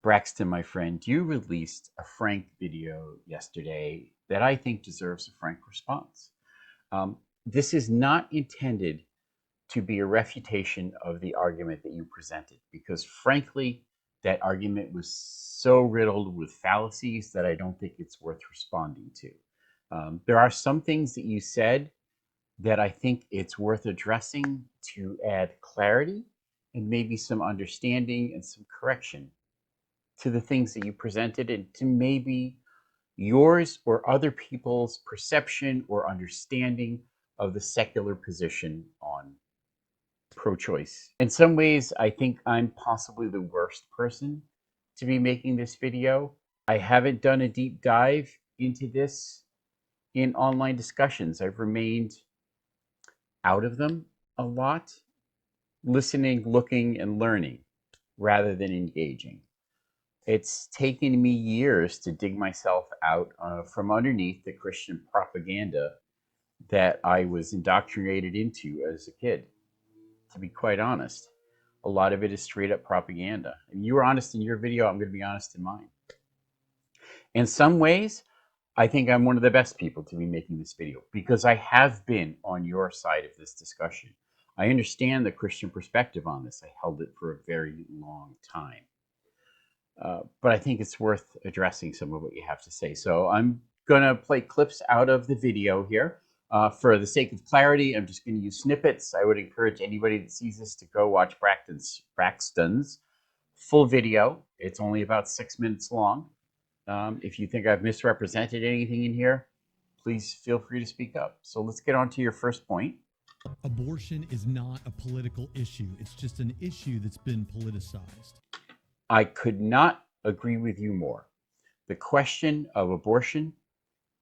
Braxton, my friend, you released a frank video yesterday that I think deserves a frank response. This is not intended to be a refutation of the argument that you presented, because frankly, that argument was so riddled with fallacies that I don't think it's worth responding to. There are some things that you said that I think it's worth addressing to add clarity and maybe some understanding and some correction to the things that you presented and to maybe yours or other people's perception or understanding of the secular position on pro-choice. In some ways, I think I'm possibly the worst person to be making this video. I haven't done a deep dive into this in online discussions. I've remained out of them a lot, listening, looking, and learning rather than engaging. It's taken me years to dig myself out from underneath the Christian propaganda that I was indoctrinated into as a kid, to be quite honest. A lot of it is straight up propaganda. And you were honest in your video, I'm going to be honest in mine. In some ways, I think I'm one of the best people to be making this video because I have been on your side of this discussion. I understand the Christian perspective on this. I held it for a very long time. But I think it's worth addressing some of what you have to say. So I'm going to play clips out of the video here. For the sake of clarity, I'm just going to use snippets. I would encourage anybody that sees this to go watch Braxton's full video. It's only about 6 minutes long. If you think I've misrepresented anything in here, please feel free to speak up. So let's get on to your first point. Abortion is not a political issue. It's just an issue that's been politicized. I could not agree with you more. The question of abortion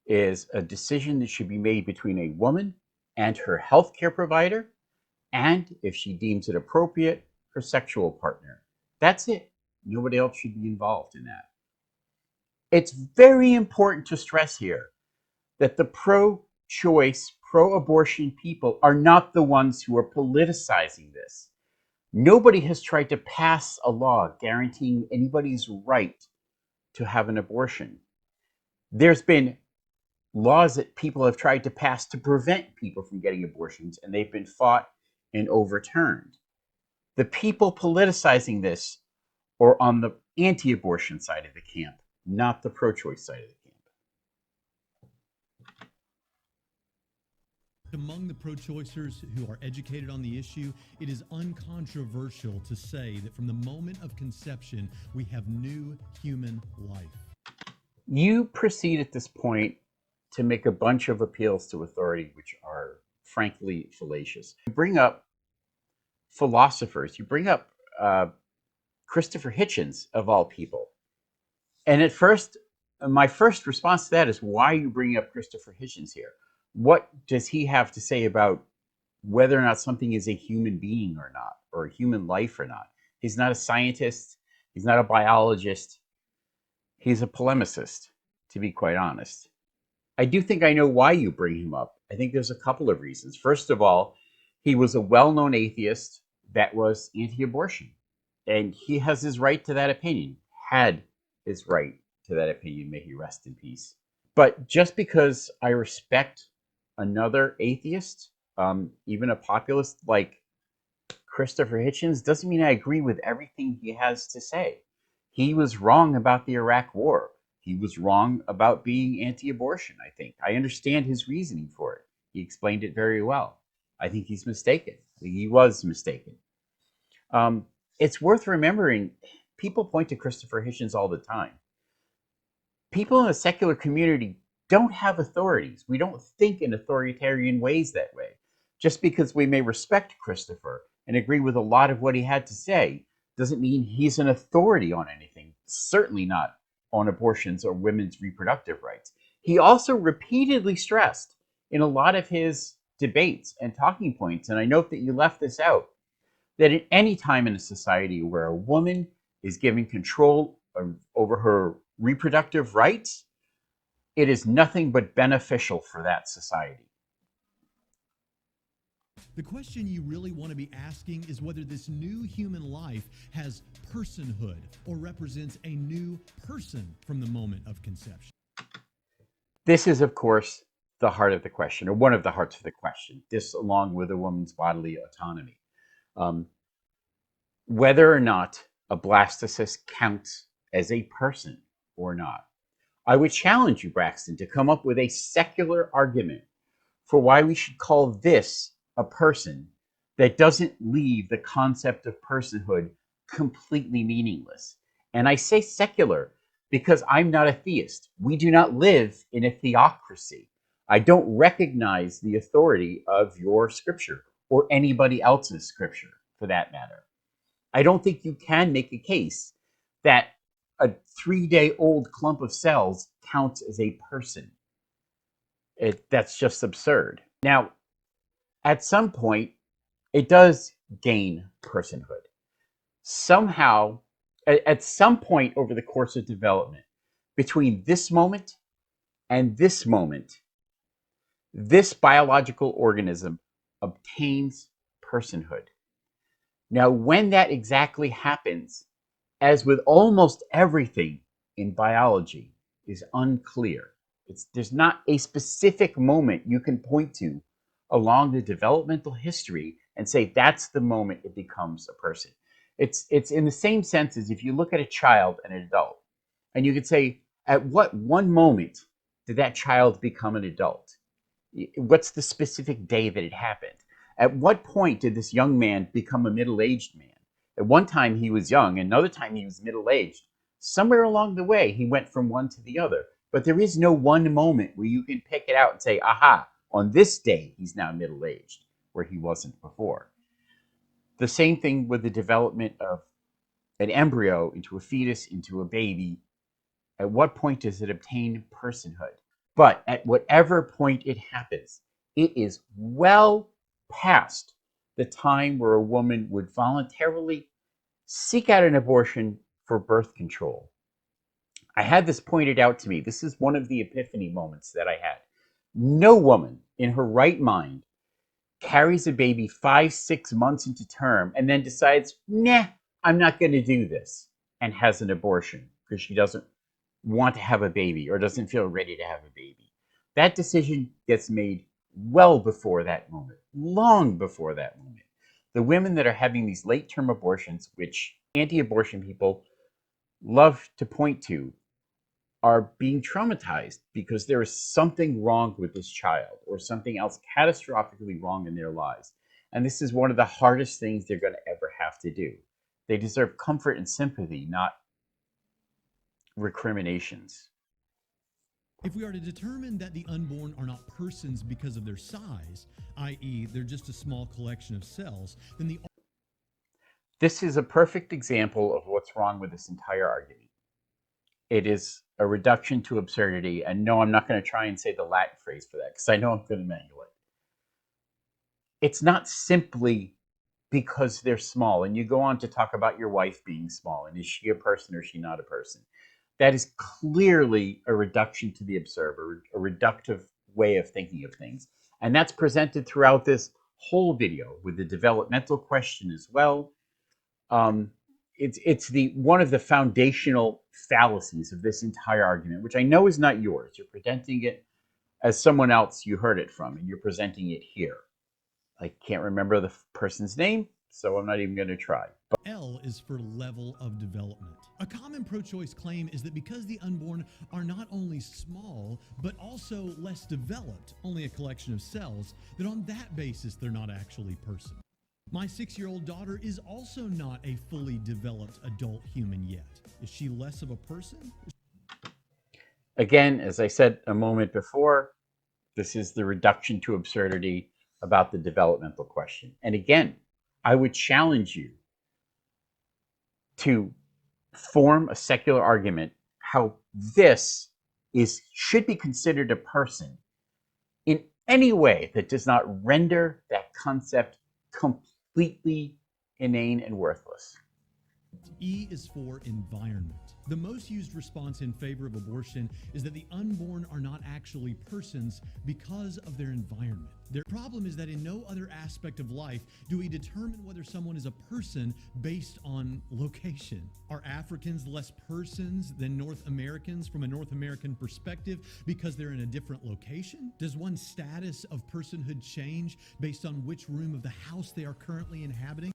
is a decision that should be made between a woman and her healthcare provider, and if she deems it appropriate, her sexual partner. That's it. Nobody else should be involved in that. It's very important to stress here that the pro-choice, pro-abortion people are not the ones who are politicizing this. Nobody has tried to pass a law guaranteeing anybody's right to have an abortion. There's been laws that people have tried to pass to prevent people from getting abortions, and they've been fought and overturned. The people politicizing this are on the anti-abortion side of the camp, not the pro-choice side of the camp. Among the pro-choicers who are educated on the issue, it is uncontroversial to say that from the moment of conception, we have new human life. You proceed at this point to make a bunch of appeals to authority, which are frankly fallacious. You bring up philosophers. You bring up Christopher Hitchens, of all people. And at first, my first response to that is, why are you bringing up Christopher Hitchens here? What does he have to say about whether or not something is a human being or not, or a human life or not? He's not a scientist. He's not a biologist. He's a polemicist, to be quite honest. I do think I know why you bring him up. I think there's a couple of reasons. First of all, he was a well-known atheist that was anti-abortion. And he has his right to that opinion, had his right to that opinion. May he rest in peace. But just because I respect another atheist, even a populist like Christopher Hitchens, doesn't mean I agree with everything he has to say. He was wrong about the Iraq War. He was wrong about being anti-abortion, I think. I understand his reasoning for it. He explained it very well. I think he's mistaken. He was mistaken. It's worth remembering, people point to Christopher Hitchens all the time. People in the secular community don't have authorities. We don't think in authoritarian ways that way. Just because we may respect Christopher and agree with a lot of what he had to say doesn't mean he's an authority on anything. Certainly not on abortions or women's reproductive rights. He also repeatedly stressed in a lot of his debates and talking points, and I note that you left this out, that at any time in a society where a woman is given control over her reproductive rights, it is nothing but beneficial for that society. The question you really want to be asking is whether this new human life has personhood or represents a new person from the moment of conception. This is, of course, the heart of the question, or one of the hearts of the question, this along with a woman's bodily autonomy. Um, whether or not a blastocyst counts as a person or not. I would challenge you, Braxton, to come up with a secular argument for why we should call this a person that doesn't leave the concept of personhood completely meaningless. And I say secular because I'm not a theist. We do not live in a theocracy. I don't recognize the authority of your scripture or anybody else's scripture for that matter. I don't think you can make a case that a 3-day-old clump of cells counts as a person. That's just absurd. Now, at some point, it does gain personhood. Somehow, at some point over the course of development, between this moment and this moment, this biological organism obtains personhood. Now, when that exactly happens, as with almost everything in biology, is unclear. There's not a specific moment you can point to along the developmental history and say that's the moment it becomes a person. It's in the same sense as if you look at a child and an adult, and you could say, at what one moment did that child become an adult? What's the specific day that it happened? At what point did this young man become a middle-aged man? At one time he was young, another time he was middle-aged. Somewhere along the way he went from one to the other. But there is no one moment where you can pick it out and say, aha, on this day he's now middle-aged, where he wasn't before. The same thing with the development of an embryo into a fetus, into a baby. At what point does it obtain personhood? But at whatever point it happens, it is well past the time where a woman would voluntarily seek out an abortion for birth control. I had this pointed out to me. This is one of the epiphany moments that I had. No woman in her right mind carries a baby 5-6 months into term and then decides, nah, I'm not going to do this, and has an abortion because she doesn't want to have a baby or doesn't feel ready to have a baby. That decision gets made well before that moment, long before that moment. The women that are having these late-term abortions, which anti-abortion people love to point to, are being traumatized because there is something wrong with this child or something else catastrophically wrong in their lives. And this is one of the hardest things they're going to ever have to do. They deserve comfort and sympathy, not recriminations. If we are to determine that the unborn are not persons because of their size, i.e., they're just a small collection of cells, then the This is a perfect example of what's wrong with this entire argument. It is a reduction to absurdity. And no, I'm not going to try and say the Latin phrase for that because I know I'm going to mangle it. It's not simply because they're small. And you go on to talk about your wife being small. And is she a person or is she not a person? That is clearly a reduction to the absurd, a reductive way of thinking of things. And that's presented throughout this whole video with the developmental question as well. It's the one of the foundational fallacies of this entire argument, which I know is not yours. You're presenting it as someone else you heard it from, and you're presenting it here. I can't remember the person's name, so I'm not even going to try. L is for level of development. A common pro-choice claim is that because the unborn are not only small, but also less developed, only a collection of cells, that on that basis they're not actually persons. My 6-year-old daughter is also not a fully developed adult human yet. Is she less of a person? Again, as I said a moment before, this is the reduction to absurdity about the developmental question. And again, I would challenge you to form a secular argument how this should be considered a person in any way that does not render that concept completely inane and worthless. E is for environment. The most used response in favor of abortion is that the unborn are not actually persons because of their environment. Their problem is that in no other aspect of life do we determine whether someone is a person based on location. Are Africans less persons than North Americans from a North American perspective because they're in a different location? Does one's status of personhood change based on which room of the house they are currently inhabiting?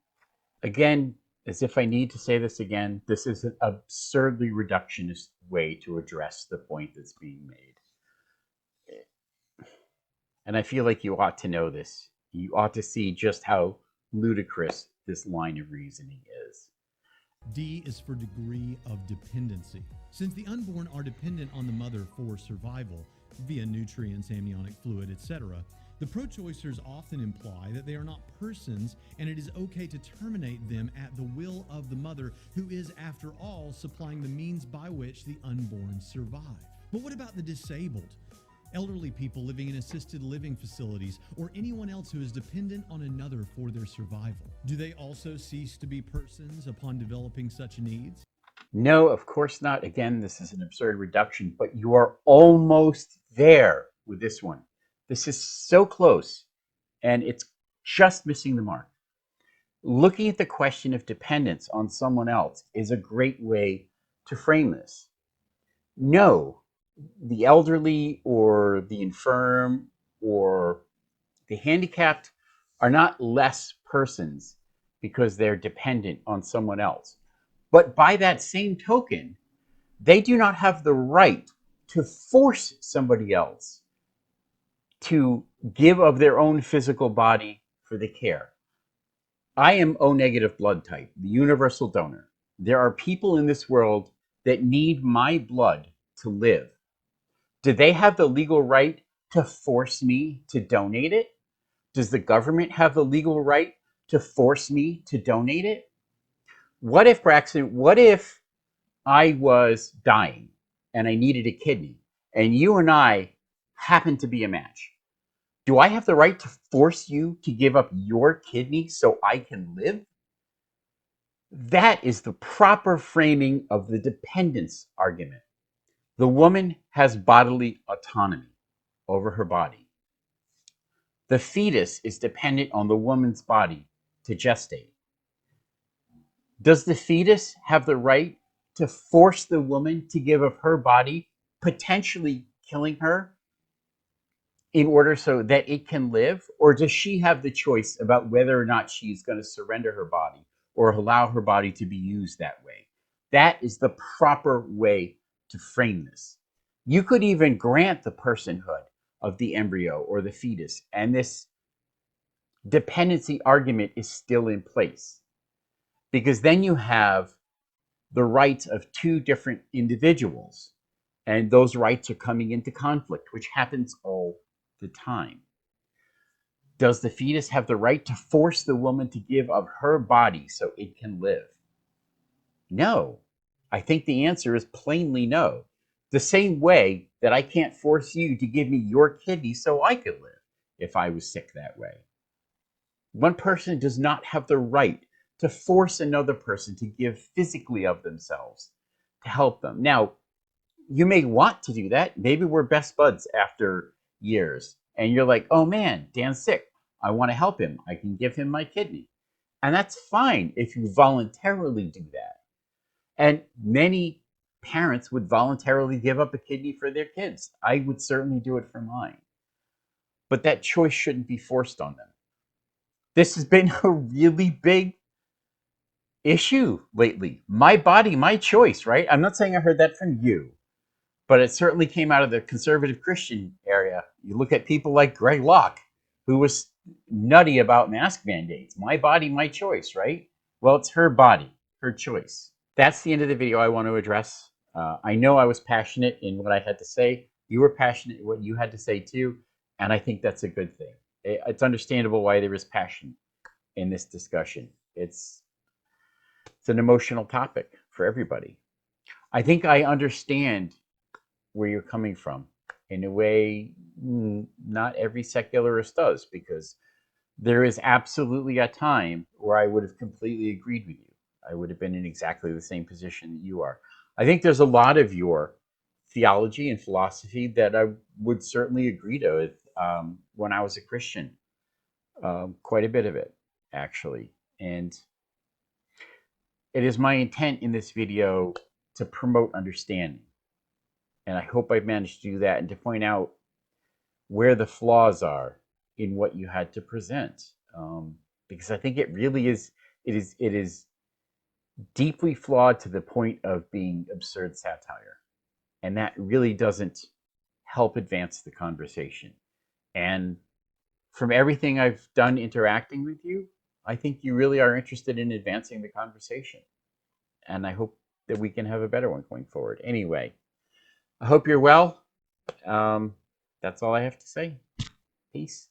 Again, as if I need to say this again, this is an absurdly reductionist way to address the point that's being made. And I feel like you ought to know this. You ought to see just how ludicrous this line of reasoning is. D is for degree of dependency. Since the unborn are dependent on the mother for survival via nutrients, amniotic fluid, etc., the pro-choicers often imply that they are not persons and it is okay to terminate them at the will of the mother, who is, after all, supplying the means by which the unborn survive. But what about the disabled? Elderly people living in assisted living facilities, or anyone else who is dependent on another for their survival. Do they also cease to be persons upon developing such needs? No, of course not. Again, this is an absurd reduction, but you are almost there with this one. This is so close, and it's just missing the mark. Looking at the question of dependence on someone else is a great way to frame this. No, the elderly or the infirm or the handicapped are not less persons because they're dependent on someone else. But by that same token, they do not have the right to force somebody else to give of their own physical body for the care. I am O negative blood type, the universal donor. There are people in this world that need my blood to live. Do they have the legal right to force me to donate it? Does the government have the legal right to force me to donate it? What if, Braxton, what if I was dying and I needed a kidney and you and I happen to be a match? Do I have the right to force you to give up your kidney so I can live? That is the proper framing of the dependence argument. The woman has bodily autonomy over her body. The fetus is dependent on the woman's body to gestate. Does the fetus have the right to force the woman to give of her body, potentially killing her, in order so that it can live? Or does she have the choice about whether or not she's going to surrender her body or allow her body to be used that way? That is the proper way to frame this. You could even grant the personhood of the embryo or the fetus, and this dependency argument is still in place, because then you have the rights of two different individuals, and those rights are coming into conflict, which happens all the time. Does the fetus have the right to force the woman to give of her body so it can live? No. I think the answer is plainly no. The same way that I can't force you to give me your kidney so I could live if I was sick that way. One person does not have the right to force another person to give physically of themselves to help them. Now, you may want to do that. Maybe we're best buds after years, and you're like, oh man, Dan's sick. I want to help him. I can give him my kidney. And that's fine if you voluntarily do that. And many parents would voluntarily give up a kidney for their kids. I would certainly do it for mine. But that choice shouldn't be forced on them. This has been a really big issue lately. My body, my choice, right? I'm not saying I heard that from you, but it certainly came out of the conservative Christian area. You look at people like Greg Locke, who was nutty about mask mandates. My body, my choice, right? Well, it's her body, her choice. That's the end of the video I want to address. I know I was passionate in what I had to say. You were passionate in what you had to say too, and I think that's a good thing. It's understandable why there is passion in this discussion. It's an emotional topic for everybody. I think I understand where you're coming from in a way not every secularist does, because there is absolutely a time where I would have completely agreed with you. I would have been in exactly the same position that you are. I think there's a lot of your theology and philosophy that I would certainly agree to when I was a Christian. Quite a bit of it, actually. And it is my intent in this video to promote understanding. And I hope I've managed to do that and to point out where the flaws are in what you had to present. Because I think it really is, it is deeply flawed to the point of being absurd satire. And that really doesn't help advance the conversation. And from everything I've done interacting with you, I think you really are interested in advancing the conversation. And I hope that we can have a better one going forward. Anyway, I hope you're well. That's all I have to say. Peace.